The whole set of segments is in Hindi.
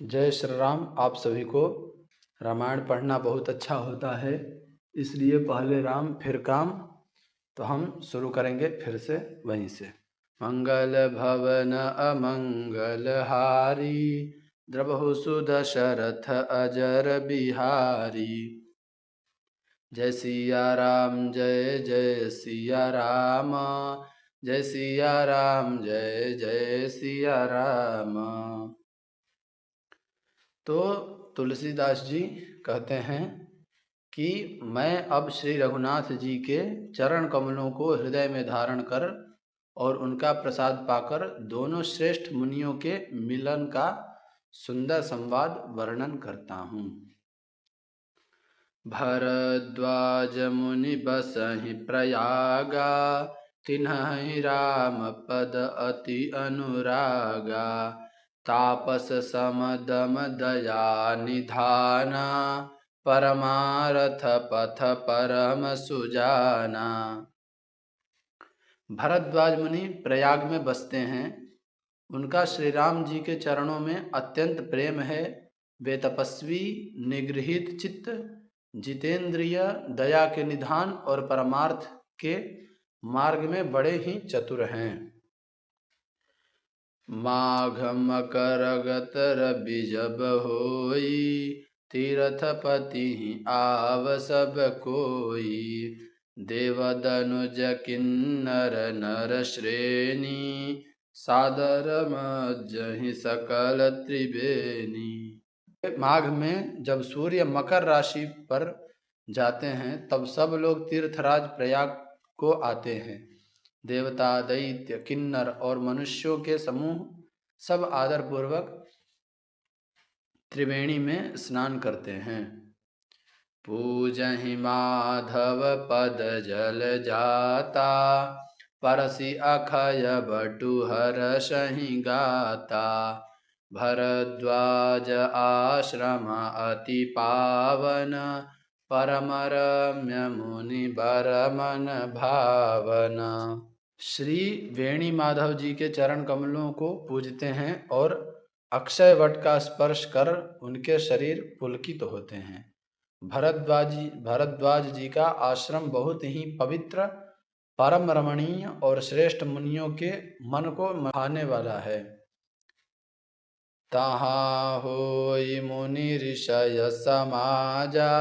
जय श्री राम। आप सभी को रामायण पढ़ना बहुत अच्छा होता है, इसलिए पहले राम फिर काम। तो हम शुरू करेंगे फिर से वहीं से। मंगल भवन अमंगल हारी, द्रवहु सुदशरथ अजर बिहारी। जय सिया राम जय जय सिया राम, जय सिया राम जय जय सिया राम। तो तुलसीदास जी कहते हैं कि मैं अब श्री रघुनाथ जी के चरण कमलों को हृदय में धारण कर और उनका प्रसाद पाकर दोनों श्रेष्ठ मुनियों के मिलन का सुंदर संवाद वर्णन करता हूँ। भरद्वाज मुनि बसहि प्रयागा, तिन्हि राम पद अति अनुरागा। तापस समदम दया निधाना, परमारथ पथ परम सुजाना। भरद्वाज मुनि प्रयाग में बसते हैं। उनका श्री राम जी के चरणों में अत्यंत प्रेम है। वे तपस्वी, निगृहित चित्त, जितेंद्रिय, दया के निधान और परमार्थ के मार्ग में बड़े ही चतुर हैं। माघ मकर गत रवि जब होई, तीर्थपति आव सब कोई। देवदनुज किन्नर नर श्रेणी, सादर मज्जहि सकल त्रिवेणी। माघ में जब सूर्य मकर राशि पर जाते हैं तब सब लोग तीर्थराज प्रयाग को आते हैं। देवता, दैत्य, किन्नर और मनुष्यों के समूह सब आदर पूर्वक त्रिवेणी में स्नान करते हैं। पूजहि माधव पद जल जाता, परसि अखय बटु हरषहि गाता। भरद्वाज आश्रम अति पावन, परम रम्य मुनि बर मन भावना। श्री वेणी माधव जी के चरण कमलों को पूजते हैं और अक्षय वट का स्पर्श कर उनके शरीर पुलकित होते हैं। भरद्वाज जी का आश्रम बहुत ही पवित्र, परम रमणीय और श्रेष्ठ मुनियों के मन को भाने वाला है। तहाँ होई मुनि ऋषय समाजा,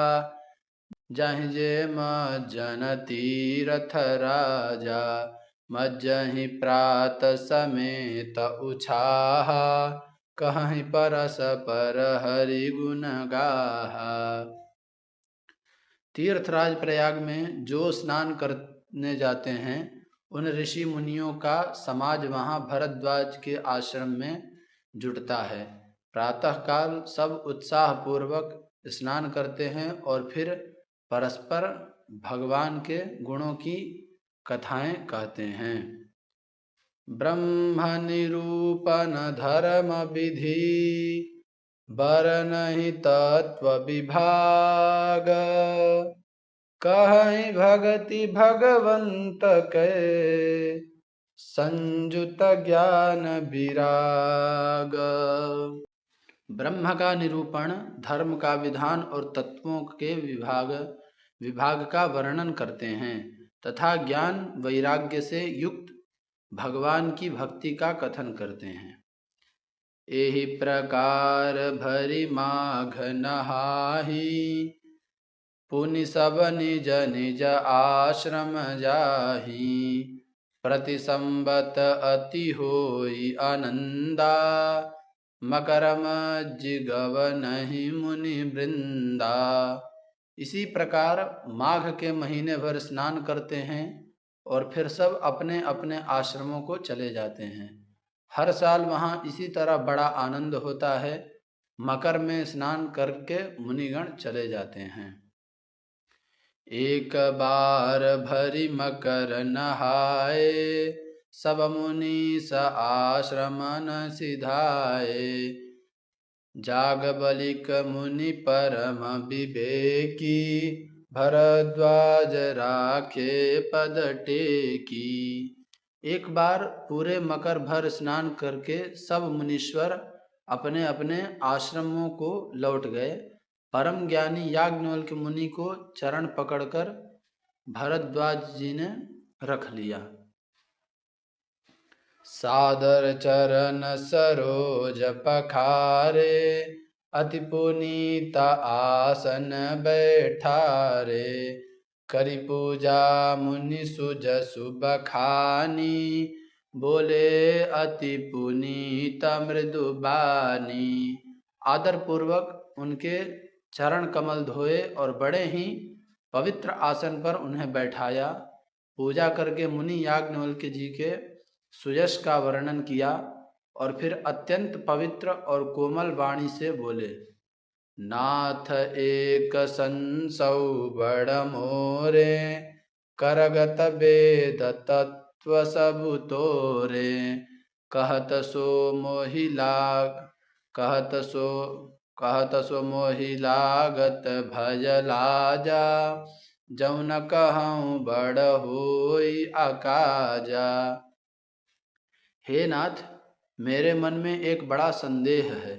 जहि जे मज्जन तीरथ राजा। मज्जहि प्रात समेत उछाहा, कहहि परस्पर हरि गुण गाहा। तीर्थराज प्रयाग में जो स्नान करने जाते हैं उन ऋषि मुनियों का समाज वहाँ भरद्वाज के आश्रम में जुटता है। प्रातःकाल सब उत्साह पूर्वक स्नान करते हैं और फिर परस्पर भगवान के गुणों की कथाएं कहते हैं। ब्रह्म निरूपण धर्म विधि, बरनहि तत्व विभाग। कहहि भगति भगवंत के, संजुत ज्ञान विराग। ब्रह्म का निरूपण, धर्म का विधान और तत्वों के विभाग का वर्णन करते हैं तथा ज्ञान वैराग्य से युक्त भगवान की भक्ति का कथन करते हैं। एहि प्रकार भरि माघ नहाहि, पुनि सब निज निज आश्रम जाहि। प्रति संबत अति होई आनंदा, मकरमज्जि गवनहि मुनि वृंदा। इसी प्रकार माघ के महीने भर स्नान करते हैं और फिर सब अपने अपने आश्रमों को चले जाते हैं। हर साल वहाँ इसी तरह बड़ा आनंद होता है। मकर में स्नान करके मुनिगण चले जाते हैं। एक बार भरि मकर नहाए, सब मुनि स आश्रम न सिधाए। जागबलिक मुनि परम विवेकी, भरद्वाज राखे पद टेकी। एक बार पूरे मकर भर स्नान करके सब मुनीश्वर अपने अपने आश्रमों को लौट गए। परम ज्ञानी याज्ञवल्क्य मुनि को चरण पकड़कर भरद्वाज जी ने रख लिया। सादर चरण सरोज पखारे, अति पुनीत आसन बैठारे। करि पूजा मुनि सुजसु बखानी, बोले अति पुनीत मृदु बानी। आदर पूर्वक उनके चरण कमल धोए और बड़े ही पवित्र आसन पर उन्हें बैठाया। पूजा करके मुनि याज्ञवल्क्य जी के सुयश का वर्णन किया और फिर अत्यंत पवित्र और कोमल वाणी से बोले, नाथ एक संसौ बड़ मोरे, करगत वेद तत्व सबु तोरे। कहत सो मोहि लागत भय लाजा, जौ न कहूँ बड़ होई अकाजा। हे नाथ, मेरे मन में एक बड़ा संदेह है।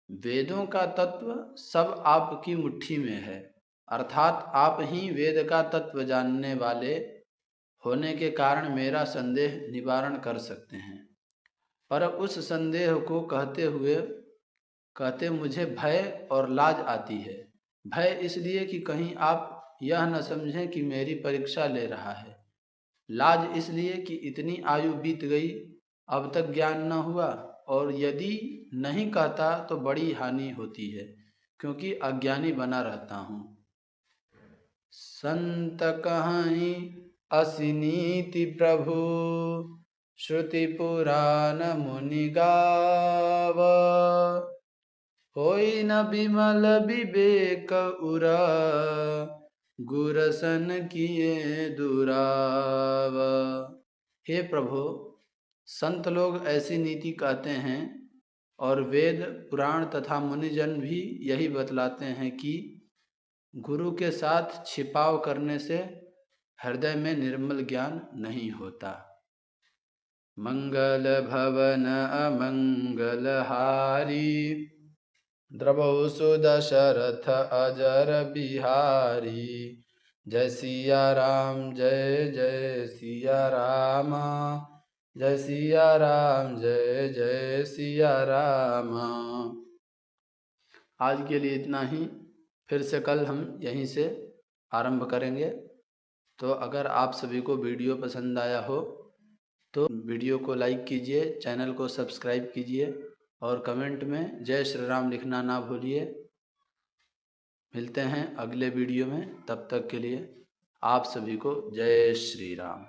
वेदों का तत्व सब आपकी मुट्ठी में है, अर्थात आप ही वेद का तत्व जानने वाले होने के कारण मेरा संदेह निवारण कर सकते हैं। पर उस संदेह को कहते मुझे भय और लाज आती है। भय इसलिए कि कहीं आप यह न समझें कि मेरी परीक्षा ले रहा है। लाज इसलिए कि इतनी आयु बीत गई, अब तक ज्ञान न हुआ, और यदि नहीं कहता तो बड़ी हानि होती है, क्योंकि अज्ञानी बना रहता हूँ। संत कहानी असिनीति प्रभु, श्रुति पुराण मुनि गाव। होई न विमल विवेक उरा, गुरसन किए दुराव। हे प्रभु, संत लोग ऐसी नीति कहते हैं और वेद पुराण तथा मुनिजन भी यही बतलाते हैं कि गुरु के साथ छिपाव करने से हृदय में निर्मल ज्ञान नहीं होता। मंगल भवन अमंगल हारी, द्रवौ सुदशरथ अजर बिहारी। जय सिया राम जय जय सिया राम, जय सिया राम जय जय सिया राम। आज के लिए इतना ही, फिर से कल हम यहीं से आरंभ करेंगे। तो अगर आप सभी को वीडियो पसंद आया हो तो वीडियो को लाइक कीजिए, चैनल को सब्सक्राइब कीजिए और कमेंट में जय श्री राम लिखना ना भूलिए। मिलते हैं अगले वीडियो में, तब तक के लिए आप सभी को जय श्री राम।